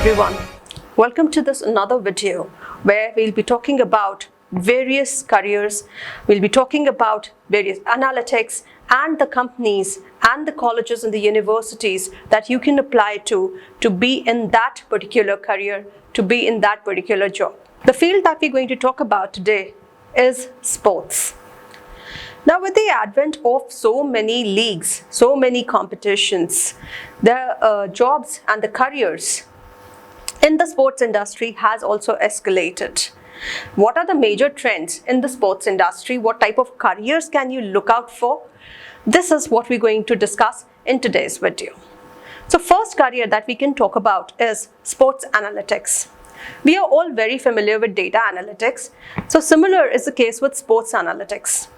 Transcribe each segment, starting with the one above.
everyone. Welcome to this another video where we'll be talking about various careers. We'll be talking about various analytics and the companies and the colleges and the universities that you can apply to be in that particular career, to be in that particular job. The field that we're going to talk about today is sports. Now, with the advent of so many leagues, so many competitions, the jobs and the careers in the sports industry has also escalated. What are the major trends in the sports industry? What type of careers can you look out for? This is what we're going to discuss in today's video. So first career that we can talk about is sports analytics. We are all very familiar with data analytics. So similar is the case with sports analytics.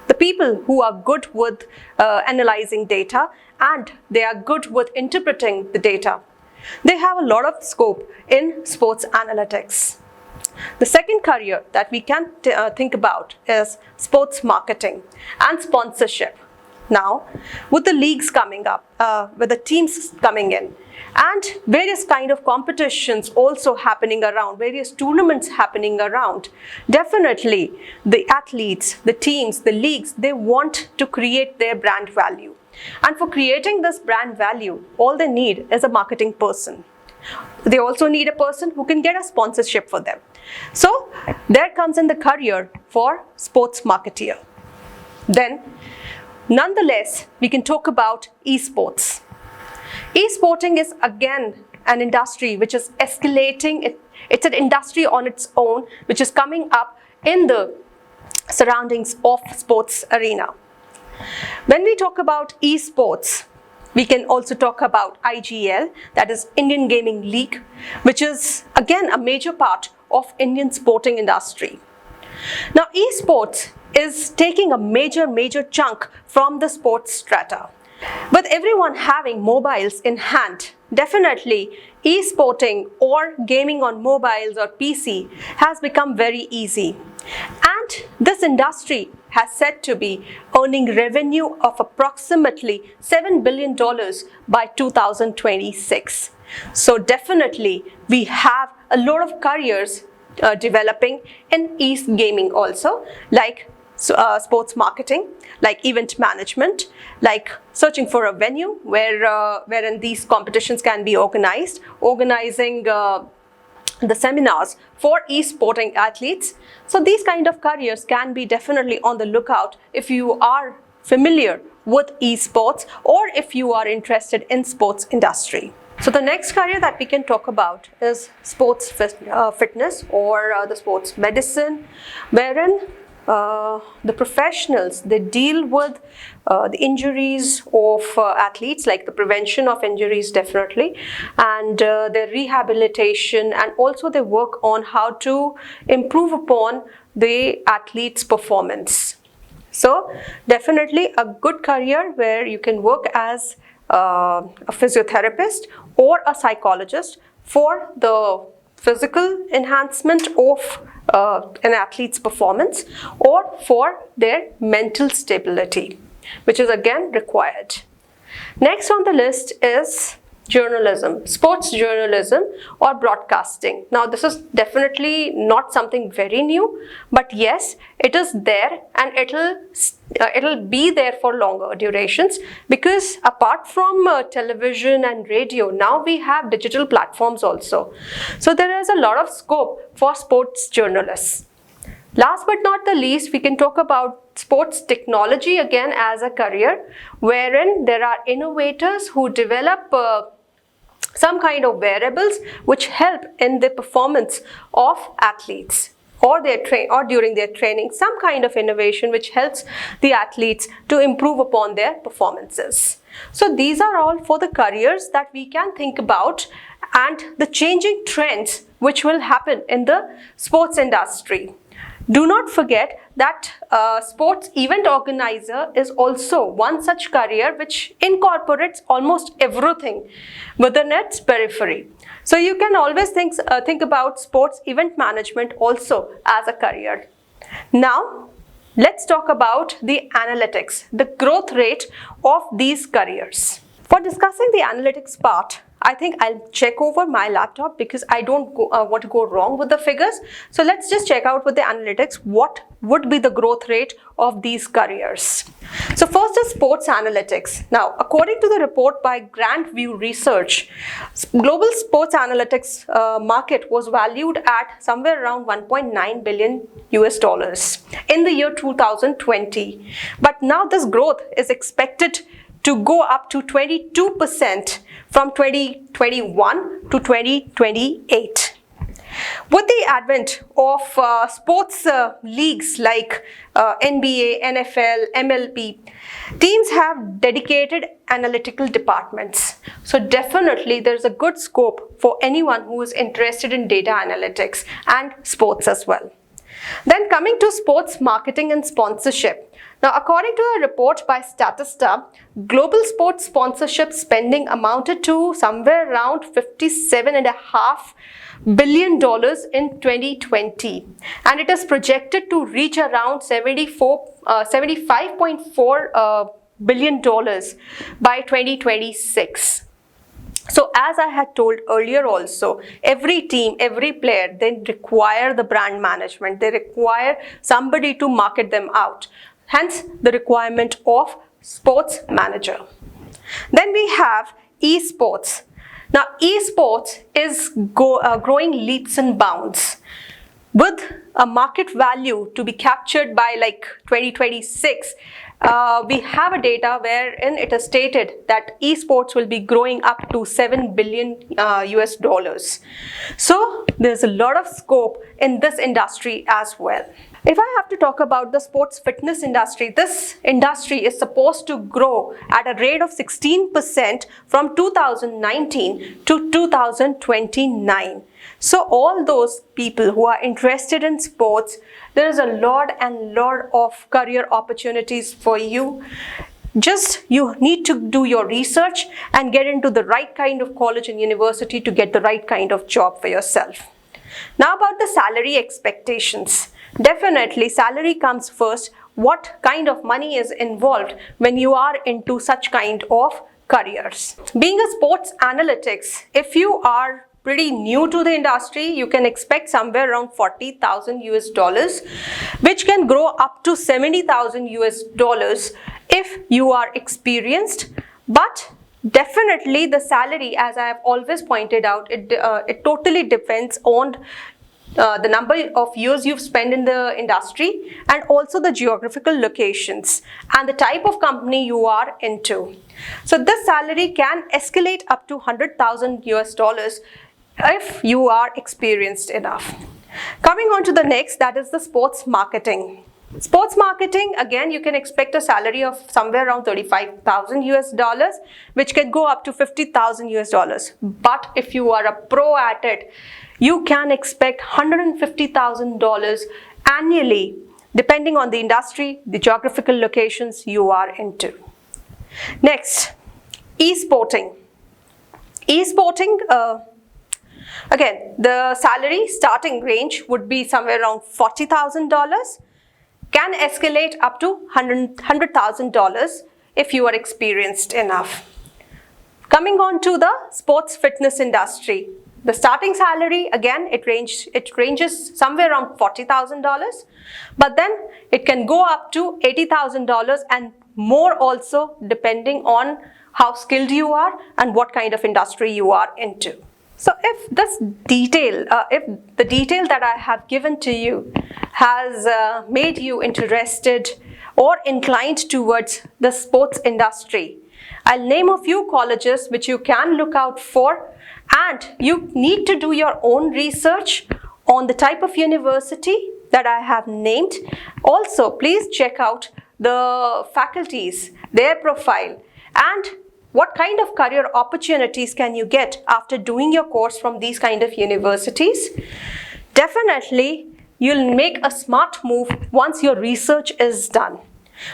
The people who are good with analyzing data and they are good with interpreting the data, they have a lot of scope in sports analytics. The second career that we can think about is sports marketing and sponsorship. Now, with the leagues coming up, with the teams coming in, and various kind of competitions also happening around, various tournaments happening around, definitely the athletes, the teams, the leagues, they want to create their brand value. And for creating this brand value, all they need is a marketing person. They also need a person who can get a sponsorship for them. So there comes in the career for sports marketeer. Then, nonetheless, we can talk about esports. Esporting is again an industry which is escalating. It's an industry on its own which is coming up in the surroundings of sports arena. When we talk about esports, we can also talk about IGL, that is Indian Gaming League, which is again a major part of Indian sporting industry. Now, esports is taking a major chunk from the sports strata. With everyone having mobiles in hand, definitely e-sporting or gaming on mobiles or PC has become very easy. And this industry has said to be earning revenue of approximately $7 billion by 2026. So definitely we have a lot of careers developing in e-gaming also, like sports marketing, like event management, like searching for a venue wherein these competitions can be organized, organizing the seminars for e-sporting athletes. So these kind of careers can be definitely on the lookout if you are familiar with esports or if you are interested in sports industry. So the next career that we can talk about is sports fitness or the sports medicine, wherein the professionals, they deal with the injuries of athletes, like the prevention of injuries definitely, and their rehabilitation, and also they work on how to improve upon the athlete's performance. So definitely a good career where you can work as a physiotherapist or a psychologist for the physical enhancement of an athlete's performance or for their mental stability, which is again required. Next on the list is journalism, sports journalism or broadcasting. Now, this is definitely not something very new, but yes, it is there and it'll be there for longer durations, because apart from television and radio, now we have digital platforms also. So there is a lot of scope for sports journalists. Last but not the least, we can talk about sports technology again as a career, wherein there are innovators who develop some kind of wearables which help in the performance of athletes or during their training, some kind of innovation which helps the athletes to improve upon their performances. So these are all for the careers that we can think about and the changing trends which will happen in the sports industry. Do not forget that sports event organizer is also one such career which incorporates almost everything within its periphery. So you can always think about sports event management also as a career. Now, let's talk about the analytics, the growth rate of these careers. For discussing the analytics part, I think I'll check over my laptop because I don't want to go wrong with the figures. So let's just check out with the analytics what would be the growth rate of these careers. So first is sports analytics. Now, according to the report by Grand View Research, global sports analytics market was valued at somewhere around 1.9 billion US dollars in the year 2020. But now this growth is expected to go up to 22% from 2021 to 2028. With the advent of sports leagues like NBA, NFL, MLB, teams have dedicated analytical departments. So definitely there's a good scope for anyone who is interested in data analytics and sports as well. Then coming to sports marketing and sponsorship. Now, according to a report by Statista, global sports sponsorship spending amounted to somewhere around $57.5 billion in 2020, and it is projected to reach around $75.4 billion by 2026. So as I had told earlier also, every team, every player, they require the brand management. They require somebody to market them out. Hence the requirement of sports manager. Then we have esports. Now esports is growing leaps and bounds, with a market value to be captured by like 2026. We have a data wherein it is stated that esports will be growing up to 7 billion US dollars. So there's a lot of scope in this industry as well. If I have to talk about the sports fitness industry, this industry is supposed to grow at a rate of 16% from 2019 to 2029. So all those people who are interested in sports, there is a lot of career opportunities for you. Just you need to do your research and get into the right kind of college and university to get the right kind of job for yourself. Now about the salary expectations. Definitely salary comes first. What kind of money is involved when you are into such kind of careers? Being a sports analytics, if you are pretty new to the industry, you can expect somewhere around 40,000 US dollars, which can grow up to 70,000 US dollars if you are experienced. But definitely the salary, as I have always pointed out, it totally depends on the number of years you've spent in the industry and also the geographical locations and the type of company you are into. So this salary can escalate up to 100,000 US dollars if you are experienced enough. Coming on to the next, that is the sports marketing. Sports marketing, again, you can expect a salary of somewhere around 35,000 US dollars, which can go up to 50,000 US dollars. But if you are a pro at it, you can expect $150,000 annually, depending on the industry, the geographical locations you are into. Next, esporting. Esporting, again, the salary starting range would be somewhere around $40,000, can escalate up to $100,000 if you are experienced enough. Coming on to the sports fitness industry. The starting salary, again, it ranges somewhere around $40,000, but then it can go up to $80,000 and more also, depending on how skilled you are and what kind of industry you are into. So if this detail, if the detail that I have given to you has made you interested or inclined towards the sports industry, I'll name a few colleges which you can look out for, and you need to do your own research on the type of university that I have named. Also, please check out the faculties, their profile, and what kind of career opportunities can you get after doing your course from these kind of universities. Definitely, you'll make a smart move once your research is done.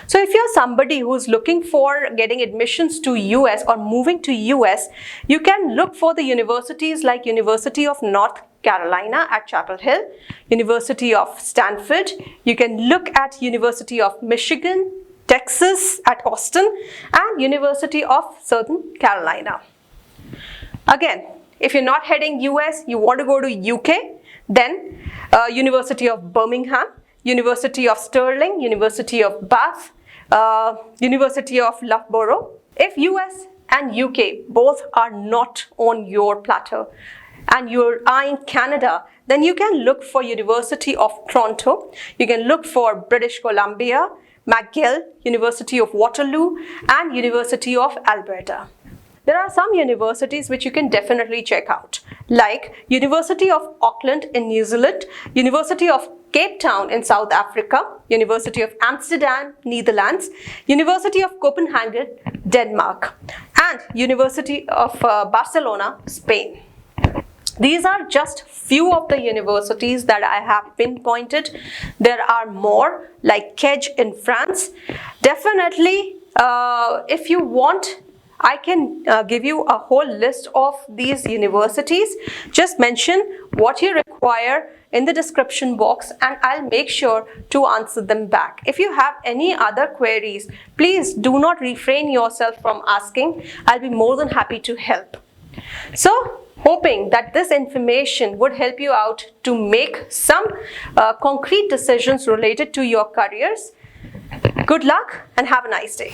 So if you're somebody who's looking for getting admissions to US or moving to US, you can look for the universities like University of North Carolina at Chapel Hill, University of Stanford. You can look at University of Michigan, Texas at Austin, and University of Southern Carolina. Again, if you're not heading US, you want to go to UK, then University of Birmingham, University of Stirling, University of Bath, University of Loughborough. If US and UK both are not on your platter and you're eyeing Canada, then you can look for University of Toronto, you can look for British Columbia, McGill, University of Waterloo, and University of Alberta. There are some universities which you can definitely check out, like University of Auckland in New Zealand, University of Cape Town in South Africa, University of Amsterdam, Netherlands, University of Copenhagen, Denmark, and University of Barcelona, Spain. These are just few of the universities that I have pinpointed. There are more, like Kedge in France. Definitely, if you want, I can give you a whole list of these universities. Just mention what you require in the description box and I'll make sure to answer them back. If you have any other queries, please do not refrain yourself from asking. I'll be more than happy to help. So, hoping that this information would help you out to make some concrete decisions related to your careers. Good luck and have a nice day.